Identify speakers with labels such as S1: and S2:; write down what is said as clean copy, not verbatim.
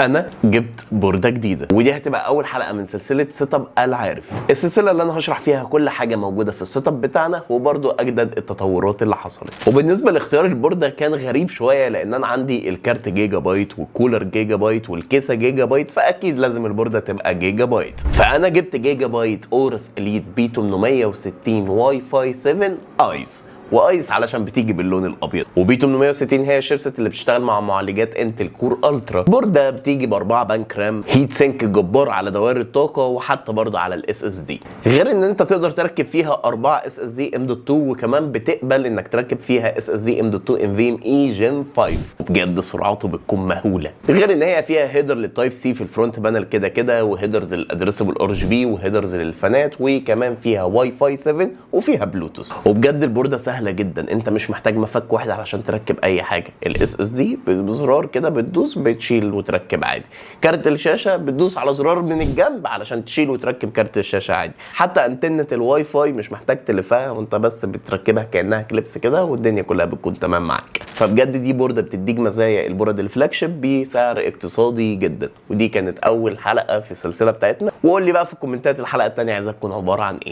S1: انا جبت بورده جديده، ودي هتبقى اول حلقه من سلسله سيت اب العارف، السلسله اللي انا هشرح فيها كل حاجه موجوده في السيت اب بتاعنا وبرده اجدد التطورات اللي حصلت. وبالنسبه لاختيار البورده كان غريب شويه، لان انا عندي الكارت جيجا بايت والكولر جيجا بايت والكيسه جيجا بايت، فاكيد لازم البورده تبقى جيجا بايت. فانا جبت جيجا بايت اورس اليت بي 860 واي فاي 7 ايس، وايس علشان بتيجي باللون الابيض. وبي 860 هي الشيبسيت اللي بتشتغل مع معالجات انتل كور الترا. بورده بتيجي ب4 بنك رام، هيت سينك جبار على دوائر الطاقه، وحتى برضه على الاس اس دي. غير ان انت تقدر تركب فيها 4 اس اس دي ام دوت 2، وكمان بتقبل انك تركب فيها اس اس دي ام دوت 2 ام في ام اي جن 5، وبجد سرعته بتكون مهوله. غير ان هي فيها هيدر للتايب سي في الفرونت بانل كده كده، وهيدرز للادريسبل ار جي بي، وهيدرز للفانات، وكمان فيها واي فاي 7 وفيها بلوتوث. وبجد البورده سهله جدا، انت مش محتاج مفك واحد علشان تركب اي حاجه. الاس اس دي بزرار كده بتدوس بتشيل وتركب عادي. كارت الشاشه بتدوس على زرار من الجنب علشان تشيل وتركب كارت الشاشه عادي. حتى انتنه الواي فاي مش محتاج تلفها، وانت بس بتركبها كانها كليبس كده، والدنيا كلها بتكون تمام معاك. فبجد دي بورده بتديك مزايا البورد الفلاج شيب بسعر اقتصادي جدا. ودي كانت اول حلقه في السلسله بتاعتنا، وقول لي بقى في الكومنتات الحلقه الثانيه عايزها تكون عباره عن ايه.